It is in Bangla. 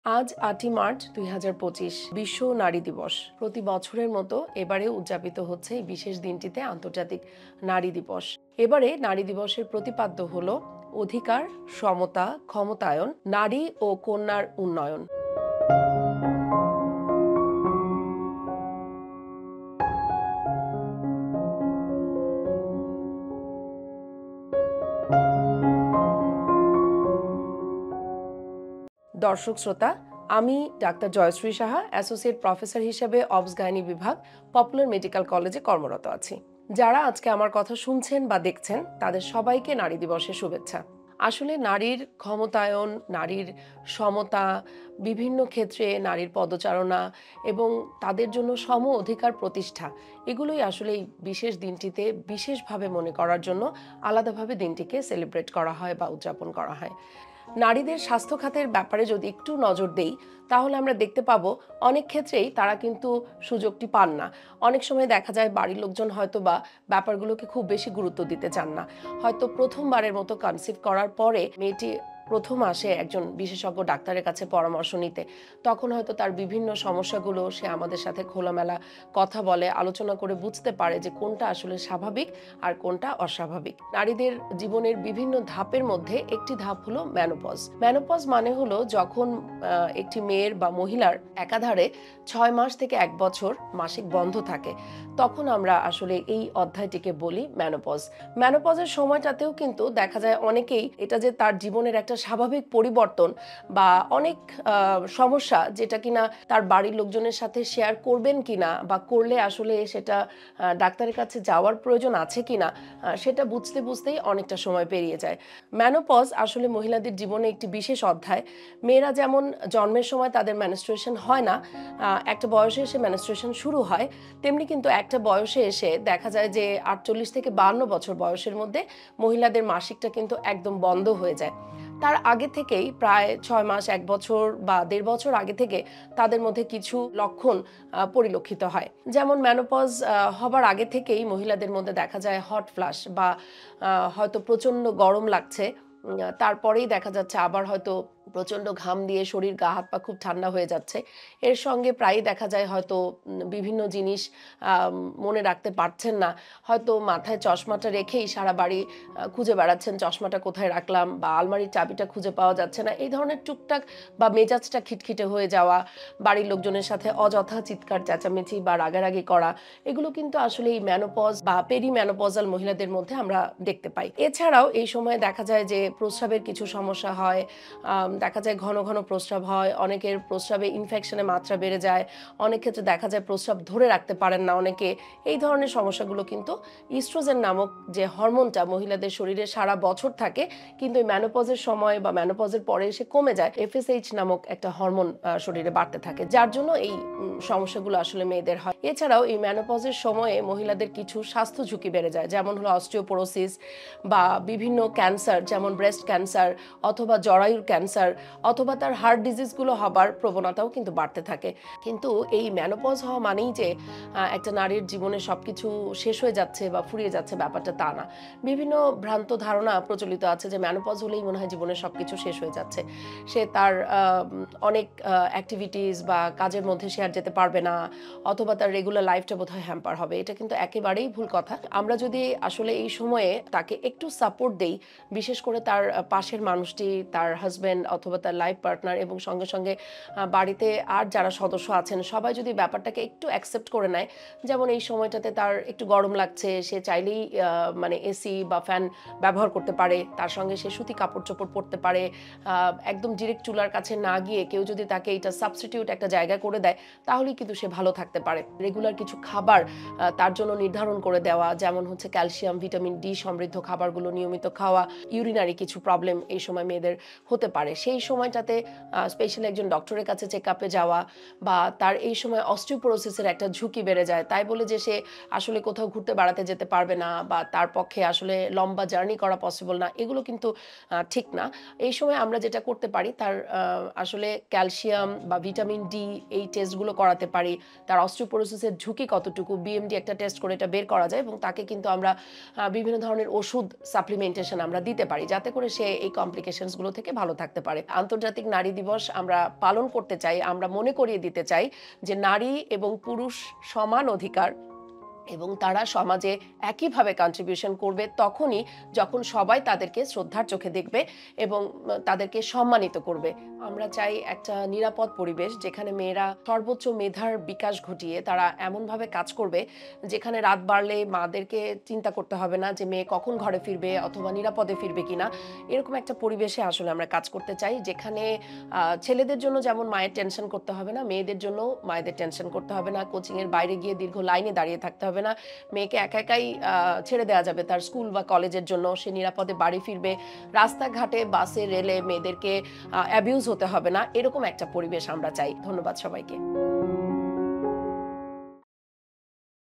আজ ৮ই মার্চ ২০২৫ বিশ্ব নারী দিবস। প্রতি বছরের মতো এবারেও উদযাপিত হচ্ছে এই বিশেষ দিনটিতে আন্তর্জাতিক নারী দিবস। এবারে নারী দিবসের প্রতিপাদ্য হলো অধিকার, সমতা, ক্ষমতায়ন, নারী ও কন্যার উন্নয়ন। দর্শক শ্রোতা, আমি doctor Jayashree Saha, associate professor হিসেবে অবস গাইনি বিভাগ, পপুলার মেডিকেল কলেজে কর্মরত আছি। যারা আজকে আমার কথা শুনছেন বা দেখছেন তাদের সবাইকে নারী দিবসের শুভেচ্ছা। আসলে নারীর ক্ষমতায়ন, নারীর সমতা, বিভিন্ন ক্ষেত্রে নারীর পদচারণা এবং তাদের জন্য সম অধিকার প্রতিষ্ঠা, এগুলোই আসলে এই বিশেষ দিনটিতে বিশেষভাবে মনে করার জন্য আলাদাভাবে দিনটিকে সেলিব্রেট করা হয় বা উদযাপন করা হয়। নারীদের স্বাস্থ্য খাতের ব্যাপারে যদি একটু নজর দেই, তাহলে আমরা দেখতে পাবো অনেক ক্ষেত্রেই তারা কিন্তু সুযোগটি পান না। অনেক সময় দেখা যায় বাড়ির লোকজন হয়তো বা ব্যাপারগুলোকে খুব বেশি গুরুত্ব দিতে চান না। হয়তো প্রথমবারের মতো কনসিভ করার পরে মেয়েটি প্রথম আসে একজন বিশেষজ্ঞ ডাক্তারের কাছে পরামর্শ নিতে, তখন হয়তো তার বিভিন্ন সমস্যাগুলো সে আমাদের সাথে খোলামেলা কথা বলে, আলোচনা করে বুঝতে পারে যে কোনটা আসলে স্বাভাবিক আর কোনটা অস্বাভাবিক। নারীদের জীবনের বিভিন্ন ধাপের মধ্যে একটি ধাপ হলো ম্যানোপজ। ম্যানোপজ মানে হলো যখন একটি মেয়ের বা মহিলার একাধারে ৬ মাস থেকে ১ বছর মাসিক বন্ধ থাকে, তখন আমরা আসলে এই অধ্যায়টিকে বলি ম্যানোপজ। ম্যানোপজের সময়টাতেও কিন্তু দেখা যায় অনেকেই এটা যে তার জীবনের একটা স্বাভাবিক পরিবর্তন বা অনেক সমস্যা যেটা কিনা তার বাড়ির লোকজনের সাথে শেয়ার করবেন কিনা বা করলে আসলে সেটা ডাক্তারের কাছে যাওয়ার প্রয়োজন আছে কিনা সেটা বুঝতে বুঝতেই অনেকটা সময় পেরিয়ে যায়। ম্যানোপজ আসলে মহিলাদের জীবনে একটি বিশেষ অধ্যায়। মেয়েরা যেমন জন্মের সময় তাদের মেনস্ট্রুয়েশন হয় না, একটা বয়সে এসে মেনস্ট্রুয়েশন শুরু হয়, তেমনি কিন্তু একটা বয়সে এসে দেখা যায় যে ৪৮ থেকে ৫২ বছর বয়সের মধ্যে মহিলাদের মাসিকটা কিন্তু একদম বন্ধ হয়ে যায়। তার আগে থেকেই প্রায় ৬ মাস, ১ বছর বা ১.৫ বছর আগে থেকে তাদের মধ্যে কিছু লক্ষণ পরিলক্ষিত হয়। যেমন মেনোপজ হবার আগে থেকেই মহিলাদের মধ্যে দেখা যায় হট ফ্লাশ বা হয়তো প্রচণ্ড গরম লাগছে। তারপরেই দেখা যাচ্ছে আবার হয়তো প্রচণ্ড ঘাম দিয়ে শরীর গা হাত পা খুব ঠান্ডা হয়ে যাচ্ছে। এর সঙ্গে প্রায়ই দেখা যায় হয়তো বিভিন্ন জিনিস মনে রাখতে পারছেন না। হয়তো মাথায় চশমাটা রেখেই সারা বাড়ি খুঁজে বেড়াচ্ছেন চশমাটা কোথায় রাখলাম, বা আলমারির চাবিটা খুঁজে পাওয়া যাচ্ছে না। এই ধরনের টুকটাক বা মেজাজটা খিটখিটে হয়ে যাওয়া, বাড়ির লোকজনের সাথে অযথা চিৎকার চেঁচামেচি বা রাগারাগি করা, এগুলো কিন্তু আসলে এই মেনোপজ বা পেরিমেনোপজাল মহিলাদের মধ্যে আমরা দেখতে পাই। এছাড়াও এই সময়ে দেখা যায় যে প্রস্রাবের কিছু সমস্যা হয়, দেখা যায় ঘন ঘন প্রস্রাব হয়, অনেকের প্রস্রাবে ইনফেকশনের মাত্রা বেড়ে যায়, অনেক ক্ষেত্রে দেখা যায় প্রস্রাব ধরে রাখতে পারেন না অনেকে। এই ধরনের সমস্যাগুলো কিন্তু ইস্ট্রোজেন নামক যে হরমোনটা মহিলাদের শরীরে সারা বছর থাকে কিন্তু এই মেনোপজের সময় বা মেনোপজের পরে এসে কমে যায়, এফএসএইচ নামক একটা হরমোন শরীরে বাড়তে থাকে, যার জন্য এই সমস্যাগুলো আসলে মেয়েদের হয়। এছাড়াও এই মেনোপজের সময়ে মহিলাদের কিছু স্বাস্থ্য ঝুঁকি বেড়ে যায়, যেমন হলো অস্টিওপোরোসিস বা বিভিন্ন ক্যান্সার, যেমন ব্রেস্ট ক্যান্সার অথবা জরায়ুর ক্যান্সার অথবা তার হার্ট ডিজিজগুলো হবার প্রবণতাও কিন্তু বাড়তে থাকে। কিন্তু এই মেনোপজ হওয়া মানেই যে একটা নারীর জীবনে সবকিছু শেষ হয়ে যাচ্ছে বা ফুরিয়ে যাচ্ছে, ব্যাপারটা তা না। বিভিন্ন ভ্রান্ত ধারণা প্রচলিত আছে যে মেনোপজ হলেই মনে হয় জীবনের সবকিছু শেষ হয়ে যাচ্ছে, সে তার অনেক অ্যাক্টিভিটিস বা কাজের মধ্যে সে আর যেতে পারবে না, অথবা তার রেগুলার লাইফটা বোধহয় হ্যাম্পার হবে। এটা কিন্তু একেবারেই ভুল কথা। আমরা যদি আসলে এই সময়ে তাকে একটু সাপোর্ট দেই, বিশেষ করে তার পাশের মানুষটি, তার হাজব্যান্ড অথবা তার লাইফ পার্টনার এবং সঙ্গে সঙ্গে বাড়িতে আর যারা সদস্য আছেন সবাই যদি ব্যাপারটাকে একটু অ্যাকসেপ্ট করে নেয়, যেমন এই সময়টাতে তার একটু গরম লাগছে, সে চাইলেই মানে এসি বা ফ্যান ব্যবহার করতে পারে, তার সঙ্গে সে সুতি কাপড় চোপড় পরতে পারে, একদম ডিরেক্ট চুলার কাছে না গিয়ে কেউ যদি তাকে এটা সাবস্টিটিউট একটা জায়গা করে দেয়, তাহলেই কিন্তু সে ভালো থাকতে পারে। রেগুলার কিছু খাবার তার জন্য নির্ধারণ করে দেওয়া, যেমন হচ্ছে ক্যালসিয়াম, ভিটামিন ডি সমৃদ্ধ খাবারগুলো নিয়মিত খাওয়া। ইউরিনারি কিছু প্রবলেম এই সময় মেয়েদের হতে পারে, সেই সময়টাতে স্পেশালি একজন ডক্টরের কাছে চেক আপে যাওয়া, বা তার এই সময় অস্টিওপোরোসিসের একটা ঝুঁকি বেড়ে যায়, তাই বলে যে সে আসলে কোথাও ঘুরতে বেড়াতে যেতে পারবে না বা তার পক্ষে আসলে লম্বা জার্নি করা পসিবল না, এগুলো কিন্তু ঠিক না। এই সময় আমরা যেটা করতে পারি, তার আসলে ক্যালসিয়াম বা ভিটামিন ডি এই টেস্টগুলো করাতে পারি। তার অস্টিওপোরোসিসের ঝুঁকি কতটুকু, বিএমডি একটা টেস্ট করে এটা বের করা যায় এবং তাকে কিন্তু আমরা বিভিন্ন ধরনের ওষুধ সাপ্লিমেন্টেশন আমরা দিতে পারি, যাতে করে সে এই কমপ্লিকেশনসগুলো থেকে ভালো থাকতে পারে। পারে। আন্তর্জাতিক নারী দিবস আমরা পালন করতে চাই, আমরা মনে করিয়ে দিতে চাই যে নারী এবং পুরুষ সমান অধিকার এবং তারা সমাজে একইভাবে কন্ট্রিবিউশন করবে তখনই যখন সবাই তাদেরকে শ্রদ্ধার চোখে দেখবে এবং তাদেরকে সম্মানিত করবে। আমরা চাই একটা নিরাপদ পরিবেশ যেখানে মেয়েরা সর্বোচ্চ মেধার বিকাশ ঘটিয়ে তারা এমনভাবে কাজ করবে যেখানে রাত বাড়লে মাদেরকে চিন্তা করতে হবে না যে মেয়ে কখন ঘরে ফিরবে অথবা নিরাপদে ফিরবে কিনা। এরকম একটা পরিবেশে আসলে আমরা কাজ করতে চাই যেখানে ছেলেদের জন্য যেমন মায়ের টেনশন করতে হবে না, মেয়েদের জন্য মায়েদের টেনশন করতে হবে না, কোচিংয়ের বাইরে গিয়ে দীর্ঘ লাইনে দাঁড়িয়ে থাকতে হবে না, মেয়েকে একা একাই ছেড়ে দেওয়া যাবে তার স্কুল বা কলেজের জন্য, সে নিরাপদে বাড়ি ফিরবে, রাস্তাঘাটে বাসে রেলে মেয়েদেরকে অ্যাবিউজ হতে হবে না। এরকম একটা পরিবেশ আমরা চাই। ধন্যবাদ সবাইকে।